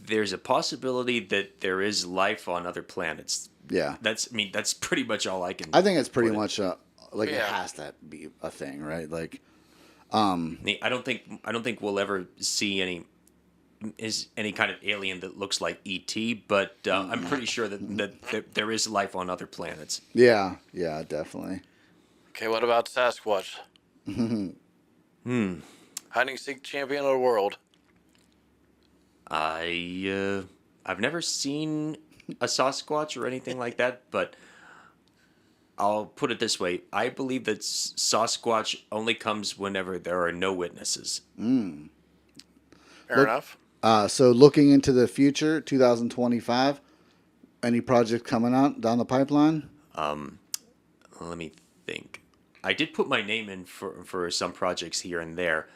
There's a possibility that there is life on other planets. Yeah, That's pretty much all I can. I think it's pretty What much it Yeah. has to be a thing, right? Like, I don't think we'll ever see any kind of alien that looks like ET, but I'm pretty sure that there is life on other planets. yeah, definitely. Okay, what about Sasquatch? Hide and seek champion of the world. I've never seen a Sasquatch or anything like that, but I'll put it this way: I believe that Sasquatch only comes whenever there are no witnesses. Fair enough. So looking into the future, 2025, any project coming out down the pipeline? Let me think. I did put my name in for some projects here and there.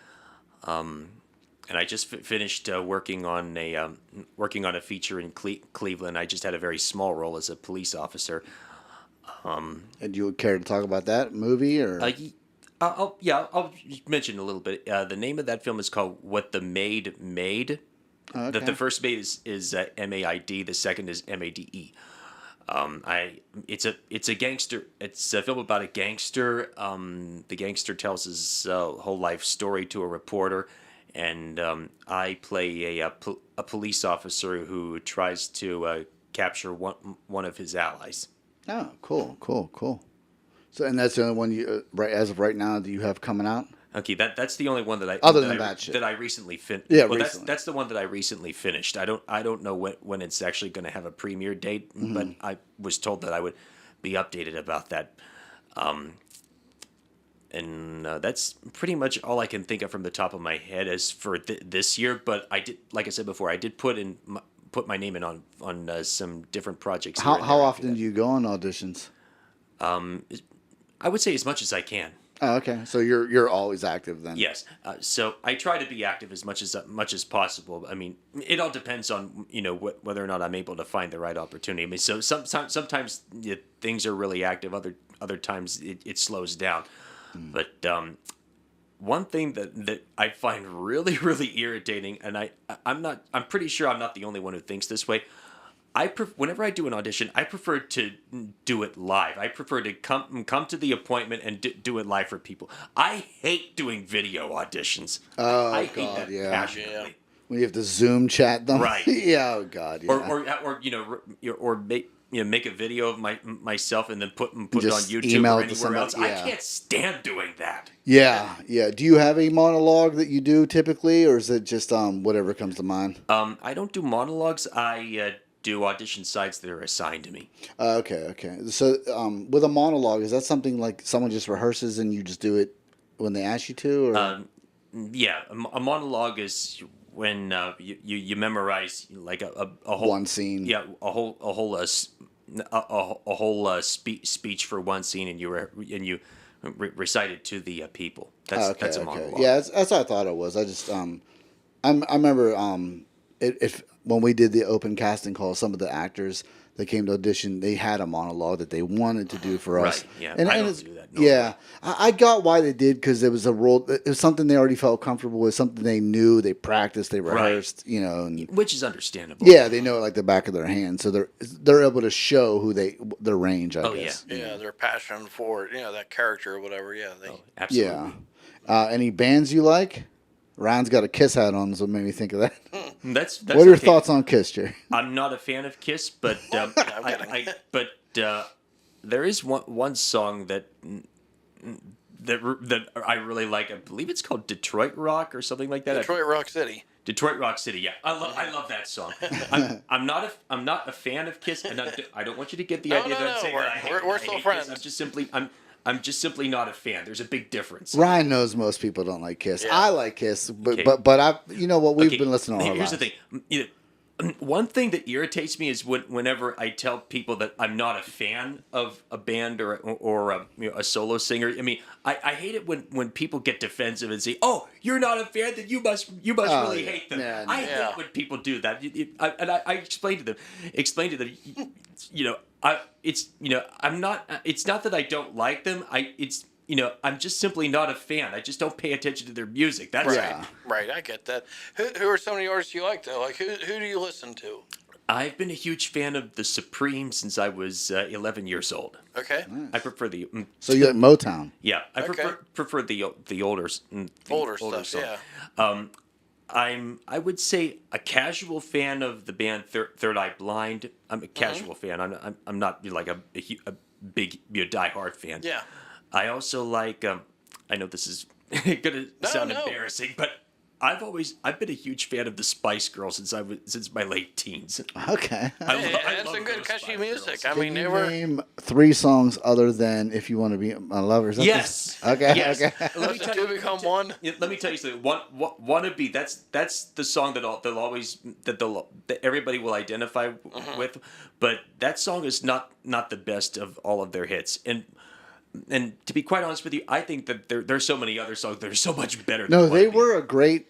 and I just finished working on a feature in Cleveland. I just had a very small role as a police officer. And you would care to talk about that movie or? I'll mention a little bit. The name of that film is called "What the Maid Made." Oh, okay. The first maid is MAID. The second is MADE. It's a gangster. It's a film about a gangster. The gangster tells his whole life story to a reporter, and I play a police officer who tries to capture one of his allies. Oh, cool. So, and that's the only one you right as of right now that you have coming out. Okay, that's the only one that I Other than that shit. that I recently finished. Yeah, well, recently. that's the one that I recently finished. I don't know when it's actually going to have a premiere date, but I was told that I would be updated about that. And that's pretty much all I can think of from the top of my head as for this year. But I did, like I said before, I did put my name in on some different projects. How often do you go on auditions? I would say as much as I can. Oh, okay. So you're always active then. Yes. So I try to be active as much as possible. I mean, it all depends on whether or not I'm able to find the right opportunity. I mean, so sometimes things are really active. Other times it slows down. But one thing that I find really really irritating, and I'm pretty sure I'm not the only one who thinks this way. Whenever I do an audition, I prefer to do it live. I prefer to come to the appointment and do it live for people. I hate doing video auditions. Oh, I hate God, that yeah. passionately. When you have to Zoom chat them. Right. Yeah. Oh God. Yeah. Or make a video of myself and then put it on Just YouTube email or it to anywhere somebody, else. I yeah. can't stand doing that. Yeah. Do you have a monologue that you do typically, or is it just whatever comes to mind? I don't do monologues. I do audition sites that are assigned to me. Okay. So with a monologue, is that something like someone just rehearses and you just do it when they ask you to? Or? Yeah, a monologue is when you memorize like a whole One scene. Yeah, a whole speech for one scene, and you recite it to the people. That's a monologue. Yeah, that's what I thought it was. I just I remember if when we did the open casting call, some of the actors that came to audition, they had a monologue that they wanted to do for us. Right, yeah. And I don't it's- do that, no. Yeah, I got why they did, because it was a role. It was something they already felt comfortable with, something they knew, they practiced, they rehearsed. And, Which is understandable. yeah, they know it like the back of their hand, so they're able to show their range. I guess. Yeah, they're passionate for it. That character or whatever. Yeah, Absolutely. Yeah. Any bands you like? Ryan's got a Kiss hat on, so it made me think of that. That's What are your okay. thoughts on Kiss, Jerry? I'm not a fan of Kiss, but there is one song that I really like. I believe it's called Detroit Rock or something like that. Detroit Rock City. Detroit Rock City. Yeah, I love that song. I'm not a fan of Kiss, and I don't want you to get the idea that I'm saying that I hate We're I still hate friends. Kiss. I'm just simply not a fan. There's a big difference. Ryan knows most people don't like Kiss. Yeah. I like Kiss, but Okay. but I we've Okay, been listening all our Here's lives. the thing. One thing that irritates me is whenever I tell people that I'm not a fan of a band or a solo singer. I mean, I hate it when people get defensive and say, "Oh, you're not a fan, then you must really yeah. hate them." Yeah, I yeah. hate when people do that. I explained to them, I'm not. It's not that I don't like them. I'm just simply not a fan. I just don't pay attention to their music. That's Right. Yeah. Right. I get that. Who are some of the artists you like though? Like who do you listen to? I've been a huge fan of the Supremes since I was 11 years old. Okay. I prefer the So you like Motown? yeah. I Okay. prefer the older Older stuff. song. Yeah. I would say a casual fan of the band Third Eye Blind. I'm a casual fan. I'm not like a big diehard fan. Yeah. I also like. I know this is gonna sound no. embarrassing, but I've been a huge fan of the Spice Girls since my late teens. Okay. I Hey, love that's some good those catchy Spice music. Girls. I mean, Can you never. name 3 songs other than "If You Want to Be My Lover"? Is that Yes. Okay. Yes. Okay. Let me The tell two you- become one. Yeah, let me tell you something. Wannabe. That's the song that everybody will identify with, but that song is not the best of all of their hits. And to be quite honest with you, I think that there's so many other songs that are so much better. No, than they Wannabe. were a great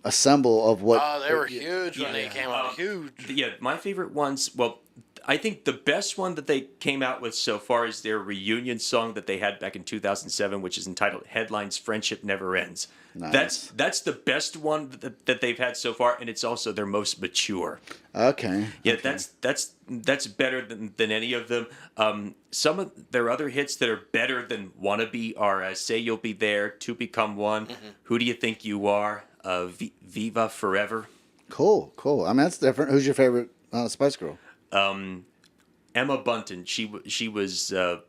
assemble of what. Oh, they were huge when they Yeah. came out. Huge. Yeah, my favorite ones. Well, I think the best one that they came out with so far is their reunion song that they had back in 2007, which is entitled "Headlines: Friendship Never Ends." Nice. That's the best one that they've had so far, and it's also their most mature. Okay. Yeah, okay. that's better than any of them. Some of their other hits that are better than "Wannabe" are "Say You'll Be There," "To Become One," "Who Do You Think You Are," "Viva Forever." Cool. Cool. I mean, that's different. Who's your favorite Spice Girl? Emma Bunton. She was the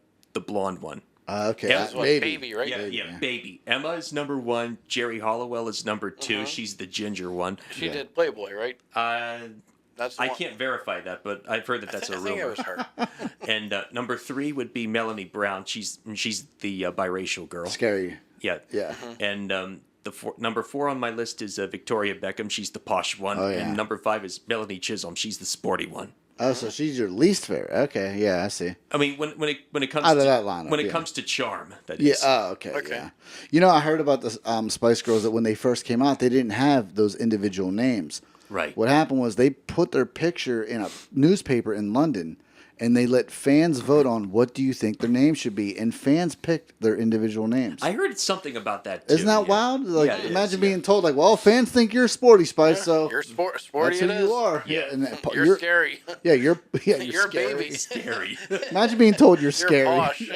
blonde one. Okay. Yeah, That's what, baby, right? Yeah, Baby. Emma is number one. Jerry Hollowell is number 2. She's the ginger one. She did Playboy, right? That's the I one. can't verify that, but I've heard that that's a I think it rumor. was her. And number 3 would be Melanie Brown. She's the biracial girl. Scary. Yeah. Yeah. And number 4 on my list is Victoria Beckham. She's the posh one. Oh, yeah. And number 5 is Melanie Chisholm. She's the sporty one. Oh, so she's your least favorite. Okay. Yeah, I see. I mean, when it comes Out of to that lineup, when it yeah. comes to charm, that Yeah. is. Oh, okay. Okay. Yeah. You know, I heard about the Spice Girls that when they first came out, they didn't have those individual names. Right. What happened was they put their picture in a newspaper in London, and they let fans vote on what do you think their name should be, and fans picked their individual names. I heard something about that too. Isn't that yeah. wild? Like, Yeah, it is, imagine yeah. being told, like, well, fans think you're sporty, Spice, so You're sporty. that's who It is. you are. Yeah. And that, You're scary. Yeah, you're You're a scary. baby. Scary. Imagine being told you're You're scary. posh.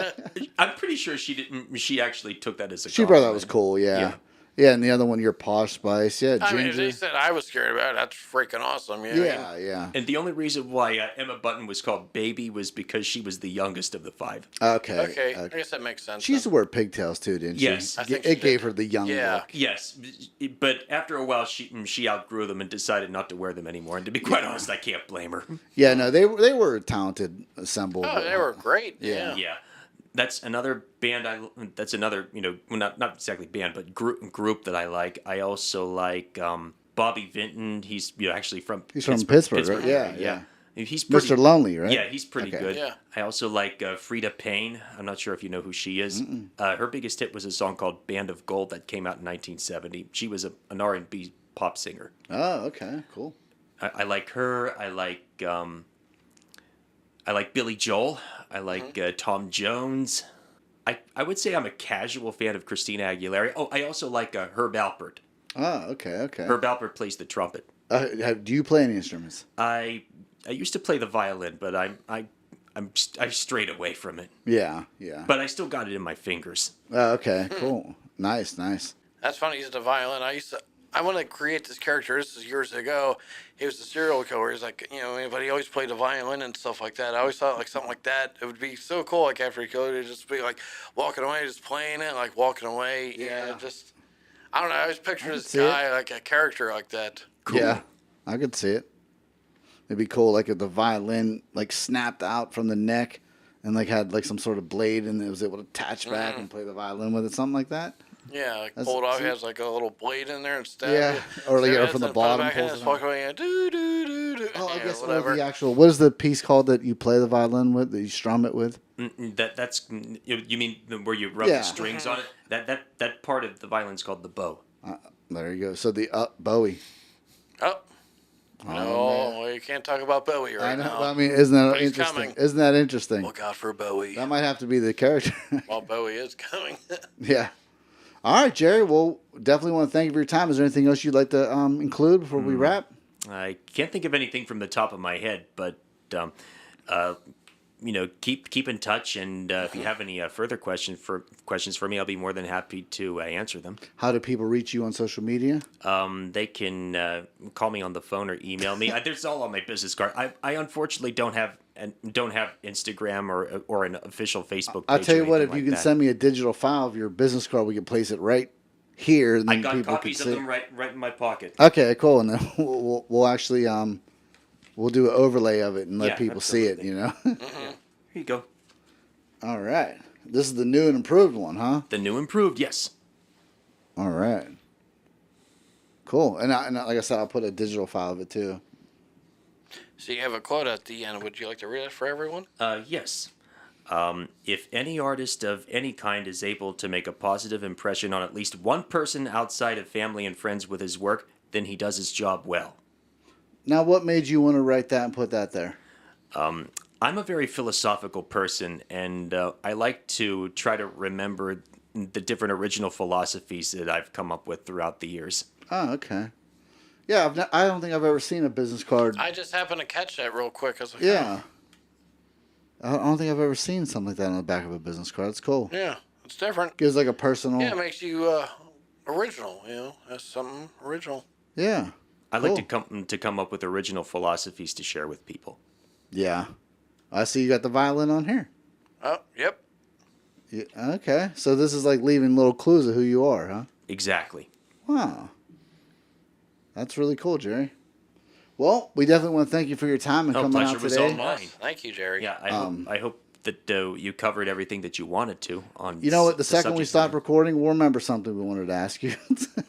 I'm pretty sure she didn't. She actually took that as a. She thought that compliment. was cool. Yeah. Yeah. Yeah, and the other one, you're posh Spice. Yeah, I mean, if ginger. they said I was scared about it, that's freaking awesome. Yeah. Yeah, yeah. And the only reason why Emma Bunton was called Baby was because she was the youngest of the 5. Okay. Okay. I guess that makes sense. She used to wear pigtails too, didn't she? Yes. I think It she gave did. her the young Yeah. look. Yes, but after a while, she outgrew them and decided not to wear them anymore. And to be quite honest, I can't blame her. Yeah, no, they were a talented ensemble. Oh, they were great. Yeah. Yeah. Yeah, that's another band. That's another well, not exactly band, but group that I like. I also like Bobby Vinton. He's actually from Pittsburgh, right? Yeah, yeah. He's pretty, Mr. Lonely, right? Yeah, he's pretty Okay. good. Yeah. I also like Frida Payne. I'm not sure if you know who she is. Her biggest hit was a song called "Band of Gold" that came out in 1970. She was an R&B pop singer. Oh, okay, cool. I like her. I like Billy Joel. I like Tom Jones. I would say I'm a casual fan of Christina Aguilera. Oh, I also like Herb Alpert. Oh, okay, okay. Herb Alpert plays the trumpet. Do you play any instruments? I used to play the violin, but I strayed away from it. Yeah, yeah. But I still got it in my fingers. Oh, okay, cool. Nice, nice. That's funny. He's the violin. I want to create this character. This is years ago. He was a serial killer. He's like, but he always played the violin and stuff like that. I always thought like something like that. It would be so cool. Like after he killed it, just be like walking away, just playing it, like walking away. Yeah. I don't know. I always picture this see guy like a character like that. Cool. Yeah, I could see it. It'd be cool, like if the violin like snapped out from the neck, and like had like some sort of blade, and it was able to attach back and play the violin with it, something like that. Yeah, like That's- pull it off. He see- has like a little blade in there and stab Yeah, it. or like, Stab or it, from the then put it bottom back in, pulls just it walk away and do do do do. Oh, I yeah, guess whatever. the actual. What is the piece called that you play the violin with? That you strum it with? That's you mean where you rub Yeah. the strings on it? That part of the violin's called the bow. There you go. So the Bowie. Oh. Oh, No, well, you can't talk about Bowie right I know. now. But I mean, isn't that But he's interesting? coming. Isn't that interesting? Look out for Bowie. That might have to be the character. Well, Bowie is coming. Yeah. All right, Jerry. Well, definitely want to thank you for your time. Is there anything else you'd like to include before we wrap? I can't think of anything from the top of my head, but keep in touch, and if you have any further questions for me, I'll be more than happy to answer them. How do people reach you on social media? They can call me on the phone or email me. There's all on my business card. I unfortunately don't have Instagram or an official Facebook page. I'll tell you or what. If anything you like can that. send me a digital file of your business card, we can place it right here, and I then got people copies can of see. them right in my pocket. Okay, cool. And then we'll actually we'll do an overlay of it and let Yeah, people see it. absolutely. Here you go. All right. This is the new and improved one, huh? The new improved, yes. All right. Cool. And like I said, I'll put a digital file of it too. So you have a quote at the end. Would you like to read it for everyone? Yes. If any artist of any kind is able to make a positive impression on at least one person outside of family and friends with his work, then he does his job well. Now, what made you want to write that and put that there? I'm a very philosophical person, and I like to try to remember the different original philosophies that I've come up with throughout the years. Oh, okay. Yeah, I don't think I've ever seen a business card. I just happened to catch that real quick. I was like, Yeah. I don't think I've ever seen something like that on the back of a business card. It's cool. oh, yeah, it's different. Gives like a personal. Yeah, it makes you original. You know, that's something original. Yeah. I Cool. like to come up with original philosophies to share with people. Yeah. I see you got the violin on here. Oh, yep. Yeah, okay. So this is like leaving little clues of who you are, huh? Exactly. Wow. That's really cool, Jerry. Well, we definitely want to thank you for your time and Oh, coming pleasure out was all today. mine. Yes, thank you, Jerry. Yeah, I hope that you covered everything that you wanted to on. You know what? The second we subject stop matter. recording, we'll remember something we wanted to ask you.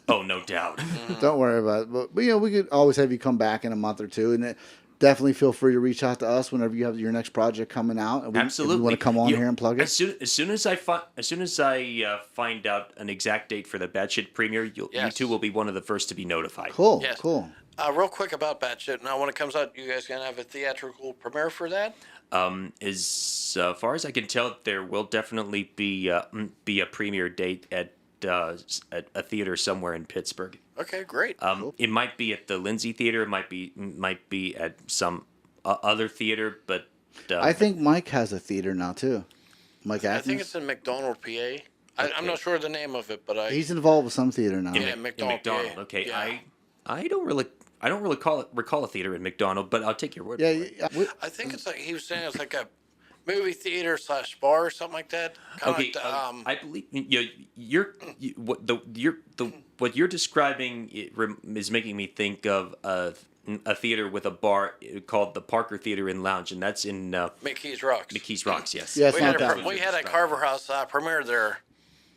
Oh, no doubt. Don't worry about it. But you know, we could always have you come back in a month or two, and definitely feel free to reach out to us whenever you have your next project coming out. And Absolutely. If you want to come on here and plug it. As soon as I find out an exact date for the Batshit premiere, you two will be one of the first to be notified. Cool. Yes. Cool. Real quick about Batshit. Now, when it comes out, you guys gonna have a theatrical premiere for that? As far as I can tell, there will definitely be a premiere date at a theater somewhere in Pittsburgh. Okay, great. It might be at the Lindsay Theater. It might be at some other theater, but I think Mike has a theater now too. Mike I Atkins. think it's in McDonald, PA. I'm not sure the name of it, but He's involved with some theater now. Yeah, in McDonald, McDonald. yeah. Okay, Yeah. I don't really recall a theater in McDonald, but I'll take your word Yeah, for it. yeah. I think it's like he was saying it's like a movie theater / bar or something like that. Kind Okay, of like I believe what you're describing is making me think of a theater with a bar called the Parker Theater and Lounge, and that's in McKee's Rocks. McKee's Rocks. Yes. Yeah, it's We not had, that a, one. we had a Carver House premiere there,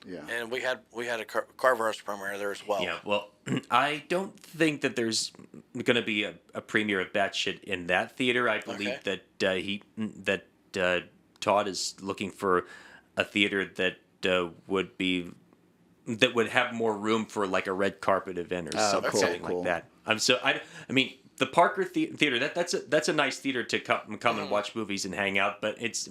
Yeah. and we had a Carver House premiere there as well. Yeah. Well, I don't think that there's going to be a premiere of Batshit in that theater. I believe that Todd is looking for a theater that would have more room for like a red carpet event or something cool. like that. I mean, the Parker Theater that's a nice theater to come and watch movies and hang out, but it's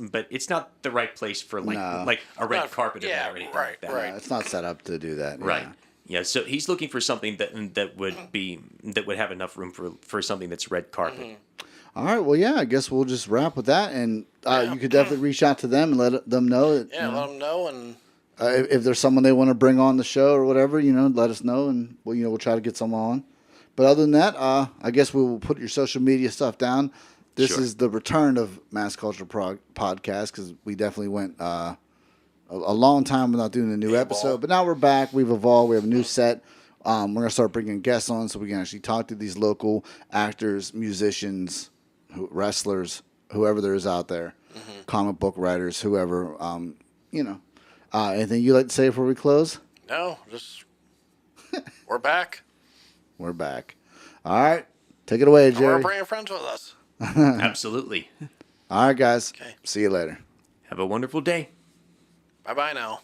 not the right place for like a red Not- carpet yeah, event or anything right, like that. right. It's not set up to do that. Right. Yeah. Yeah, so he's looking for something that would have enough room for something that's red carpet. All right. Well, yeah. I guess we'll just wrap with that, and you could definitely reach out to them and let them know. That, Yeah, let them know, and if there's someone they want to bring on the show or whatever, let us know, and we'll try to get someone on. But other than that, I guess we will put your social media stuff down. This Sure. is the return of Mass Culture Podcast because we definitely went a long time without doing a new episode. But now we're back. We've evolved. We have a new set. We're going to start bringing guests on so we can actually talk to these local actors, musicians, wrestlers, whoever there is out there, comic book writers, whoever. Anything you'd like to say before we close? no, just we're back. We're back. All right. Take it away, And we're Jerry. bringing friends with us. Absolutely. All right, guys. Okay. See you later. Have a wonderful day. Bye bye now.